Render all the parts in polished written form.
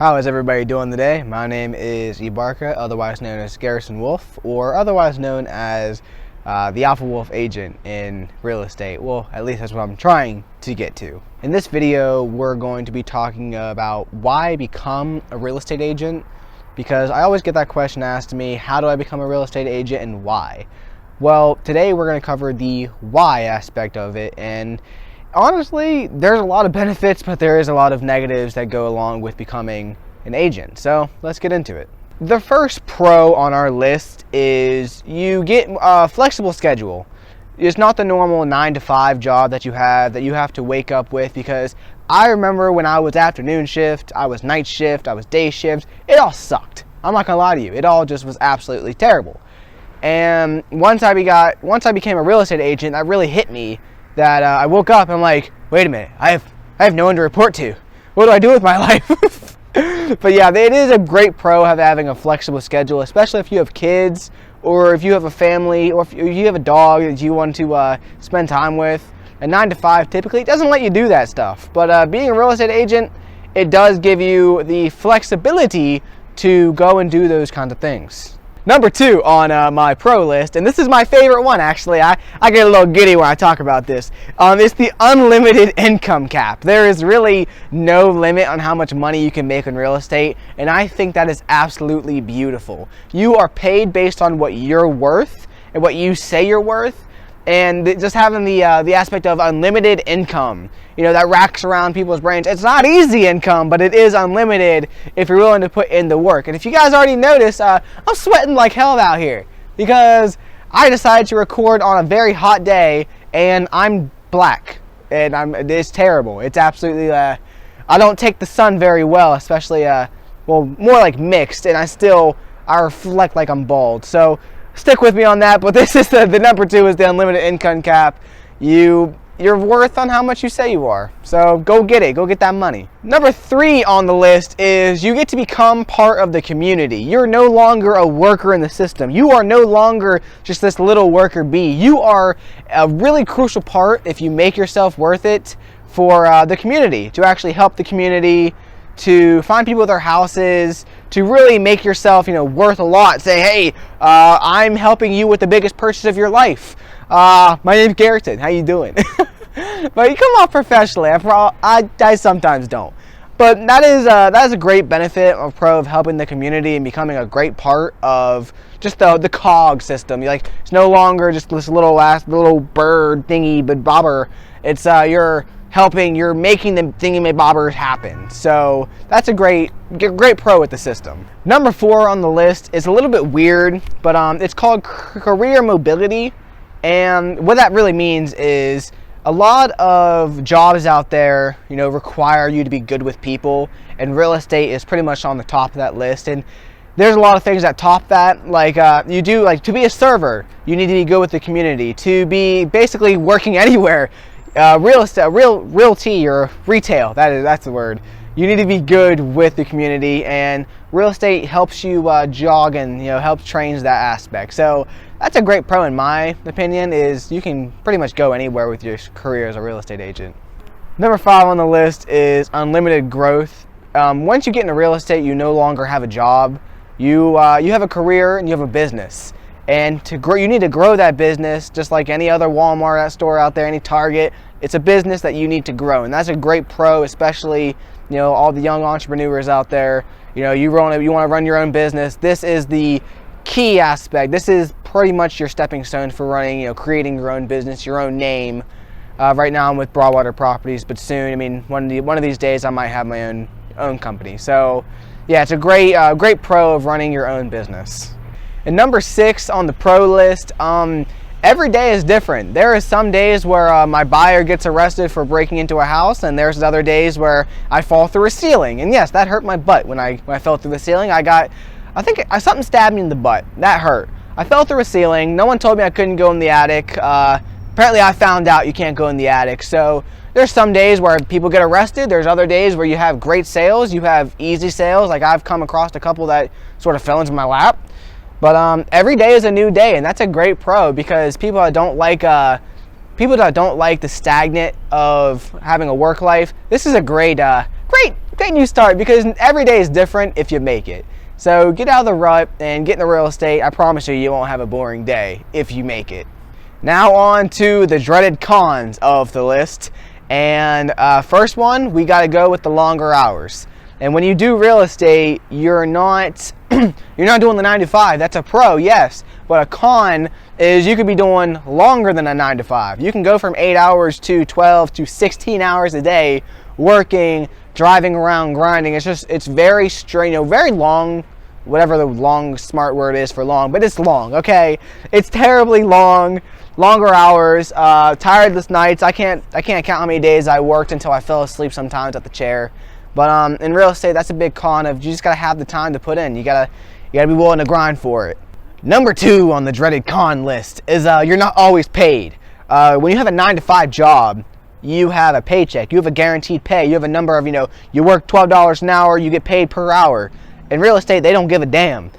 How is everybody doing today? My name is Ibarka, otherwise known as Garrison Wolf, or otherwise known as the Alpha Wolf agent in real estate. Well, at least that's what I'm trying to get to. In this video, we're going to be talking about why become a real estate agent, because I always get that question asked to me, how do I become a real estate agent and why? Well, today we're going to cover the why aspect of it, and honestly, there's a lot of benefits, but there is a lot of negatives that go along with becoming an agent. So let's get into it. The first pro on our list is you get a flexible schedule. It's not the normal 9-to-5 job that you have to wake up with, because I remember when I was afternoon shift, I was night shift, I was day shift, it all sucked. I'm not gonna lie to you, it all just was absolutely terrible. And once I became a real estate agent, that really hit me. That I woke up and I'm like, wait a minute, I have no one to report to. What do I do with my life? But yeah, it is a great pro having a flexible schedule, especially if you have kids, or if you have a family, or if you have a dog that you want to spend time with. A 9-to-5 typically doesn't let you do that stuff. But being a real estate agent, it does give you the flexibility to go and do those kinds of things. Number 2 on my pro list, and this is my favorite one actually, I get a little giddy when I talk about this, it's the unlimited income cap. There is really no limit on how much money you can make in real estate, and I think that is absolutely beautiful. You are paid based on what you're worth and what you say you're worth, and just having the aspect of unlimited income, you know, that racks around people's brains. It's not easy income, but it is unlimited if you're willing to put in the work. And if you guys already noticed, I'm sweating like hell out here because I decided to record on a very hot day, and I'm black, and it's terrible. It's absolutely I don't take the sun very well, especially well, more like mixed, and I reflect like I'm bald. So stick with me on that, but this is the number 2 is the unlimited income cap. You're worth on how much you say you are. So go get it. Go get that money. Number 3 on the list is you get to become part of the community. You're no longer a worker in the system. You are no longer just this little worker bee. You are a really crucial part, if you make yourself worth it, for the community, to actually help the community, to find people their houses, to really make yourself, worth a lot. Say, hey, I'm helping you with the biggest purchase of your life. My name's Garrison. How you doing? But you come off professionally. I sometimes don't. But that is a great benefit or pro of helping the community and becoming a great part of just the cog system. It's no longer just this little bird thingy but bobber. It's you're making the thingy-bobbers happen. So that's a great pro with the system. Number 4 on the list is a little bit weird, but it's called career mobility. And what that really means is a lot of jobs out there, require you to be good with people, and real estate is pretty much on the top of that list. And there's a lot of things that top that, to be a server, you need to be good with the community. To be basically working anywhere, real estate, realty or retail, that's the word. You need to be good with the community, and real estate helps you jog and helps trains that aspect. So that's a great pro in my opinion, is you can pretty much go anywhere with your career as a real estate agent. Number 5 on the list is unlimited growth. Once you get into real estate, you no longer have a job. You have a career and you have a business. And to grow, you need to grow that business just like any other Walmart store out there, any Target. It's a business that you need to grow, and that's a great pro, especially all the young entrepreneurs out there. You want to run your own business. This is the key aspect. This is pretty much your stepping stone for running, creating your own business, your own name. Right now I'm with Broadwater Properties, but soon, one of these days I might have my own company. So yeah, it's a great pro of running your own business. And number 6 on the pro list, every day is different. There is some days where my buyer gets arrested for breaking into a house, and there's other days where I fall through a ceiling. And yes, that hurt my butt when I fell through the ceiling. Something stabbed me in the butt. That hurt. I fell through a ceiling. No one told me I couldn't go in the attic. Apparently I found out you can't go in the attic. So there's some days where people get arrested. There's other days where you have great sales. You have easy sales. Like I've come across a couple that sort of fell into my lap. But every day is a new day, and that's a great pro, because people that don't like the stagnant of having a work life, this is a great get a new start, because every day is different if you make it. So get out of the rut and get into real estate. I promise you, you won't have a boring day if you make it. Now on to the dreaded cons of the list. And first one, we got to go with the longer hours. And when you do real estate, you're not you're not doing the 9 to 5. That's a pro, yes. But a con is you could be doing longer than a 9 to 5. You can go from 8 hours to 12 to 16 hours a day working, driving around, grinding. It's very strange, very long, whatever the long smart word is for long, but it's long, okay? It's terribly long, longer hours, tireless nights. I can't count how many days I worked until I fell asleep sometimes at the chair. But in real estate, that's a big con of you just gotta have the time to put in. You gotta be willing to grind for it. Number 2 on the dreaded con list is you're not always paid. When you have a 9 to 5 job, you have a paycheck. You have a guaranteed pay. You have a number of, you work $12 an hour, you get paid per hour. In real estate, they don't give a damn.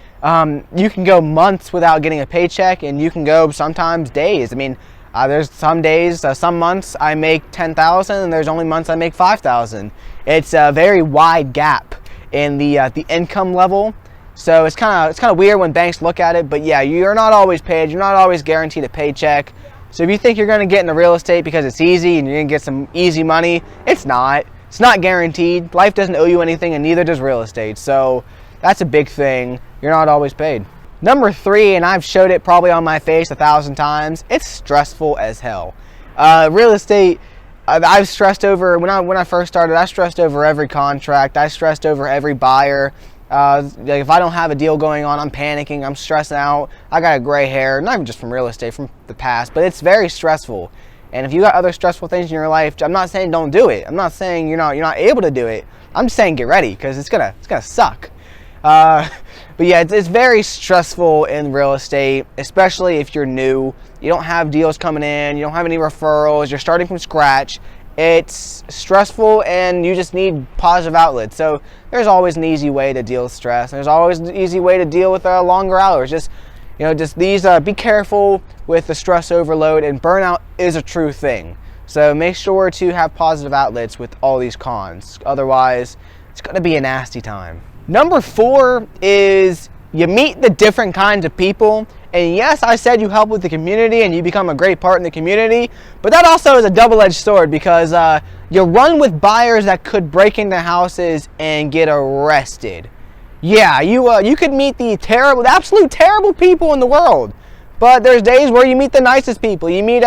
You can go months without getting a paycheck, and you can go sometimes days. I mean, there's some days, some months I make $10,000, and there's only months I make $5,000. It's a very wide gap in the income level. So it's kind of weird when banks look at it. But yeah, you're not always paid. You're not always guaranteed a paycheck. So if you think you're going to get into real estate because it's easy and you're going to get some easy money, it's not. It's not guaranteed. Life doesn't owe you anything, and neither does real estate. So that's a big thing. You're not always paid. Number 3, and I've showed it probably on my face 1,000 times, it's stressful as hell. Real estate, I've stressed over, when I first started, I stressed over every contract. I stressed over every buyer. If I don't have a deal going on, I'm panicking, I'm stressing out. I got a gray hair, not even just from real estate, from the past, but it's very stressful. And if you got other stressful things in your life, I'm not saying don't do it. I'm not saying you're not able to do it. I'm just saying get ready, because it's gonna suck. But yeah, it's very stressful in real estate, especially if you're new. You don't have deals coming in, you don't have any referrals, you're starting from scratch. It's stressful, and you just need positive outlets. So there's always an easy way to deal with stress. There's always an easy way to deal with longer hours. Just these, be careful with the stress overload, and burnout is a true thing. So make sure to have positive outlets with all these cons. Otherwise, it's going to be a nasty time. Number 4 is you meet the different kinds of people. And yes, I said you help with the community and you become a great part in the community, but that also is a double-edged sword, because you run with buyers that could break into houses and get arrested. Yeah, you could meet the absolute terrible people in the world, but there's days where you meet the nicest people. You meet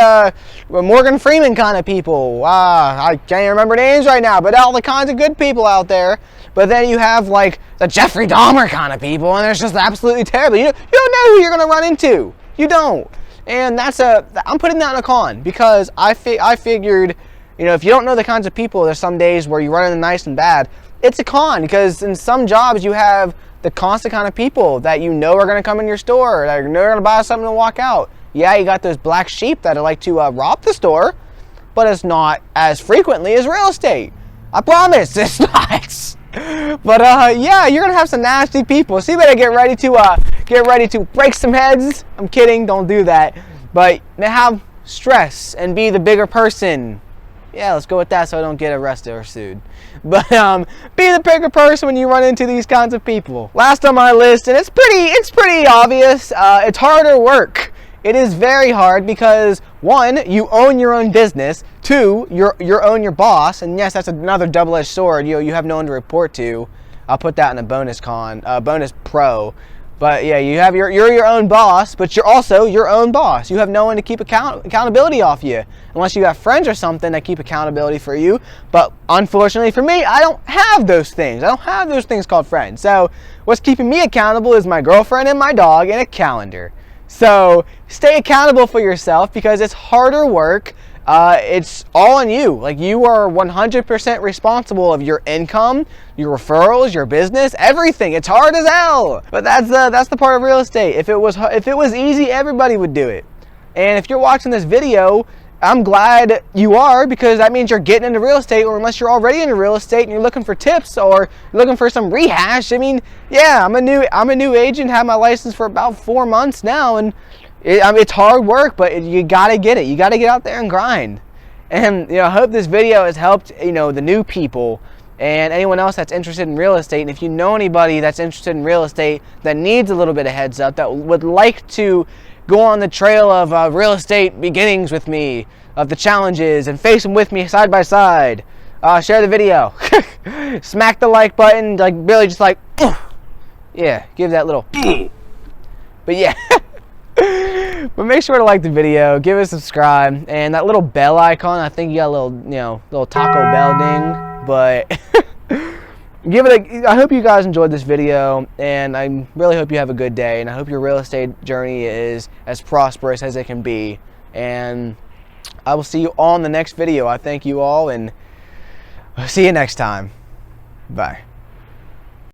Morgan Freeman kind of people. I can't remember names right now, but all the kinds of good people out there. But then you have like the Jeffrey Dahmer kind of people, and it's just absolutely terrible. You don't know who you're going to run into. You don't. And I'm putting that in a con, because I figured, if you don't know the kinds of people, there's some days where you run into nice and bad. It's a con, because in some jobs you have the constant kind of people that are going to come in your store, that are going to buy something and walk out. Yeah, you got those black sheep that like to rob the store, but it's not as frequently as real estate. I promise, it's not. But yeah, you're gonna have some nasty people. So you better get ready to break some heads. I'm kidding, don't do that. But have stress and be the bigger person. Yeah, let's go with that so I don't get arrested or sued. But be the bigger person when you run into these kinds of people. Last on my list, and it's pretty obvious. It's harder work. It is very hard because 1, you own your own business. 2, you own your boss, and yes, that's another double-edged sword. You have no one to report to. I'll put that in a bonus pro. But yeah, you're your own boss, but you're also your own boss. You have no one to keep accountability off you, unless you got friends or something that keep accountability for you. But unfortunately for me, I don't have those things. I don't have those things called friends. So what's keeping me accountable is my girlfriend and my dog and a calendar. So stay accountable for yourself, because it's harder work. It's all on you. Like, you are 100% responsible of your income, your referrals, your business, everything. It's hard as hell. But that's the part of real estate. If it was easy, everybody would do it. And if you're watching this video, I'm glad you are, because that means you're getting into real estate, or unless you're already into real estate and you're looking for tips or looking for some rehash. I mean, yeah, I'm a new agent, have my license for about 4 months now, and it's hard work, but you gotta get it. You gotta get out there and grind. And I hope this video has helped the new people And anyone else that's interested in real estate, and if you know anybody that's interested in real estate that needs a little bit of heads up, that would like to go on the trail of real estate beginnings with me, of the challenges, and face them with me side by side, share the video. Smack the like button, like really just like, yeah, give that little, but yeah. But make sure to like the video, give it a subscribe, and that little bell icon, I think you got a little, little Taco Bell ding, but give it I hope you guys enjoyed this video, and I really hope you have a good day, and I hope your real estate journey is as prosperous as it can be, and I will see you all in the next video. I thank you all, and I'll see you next time. Bye.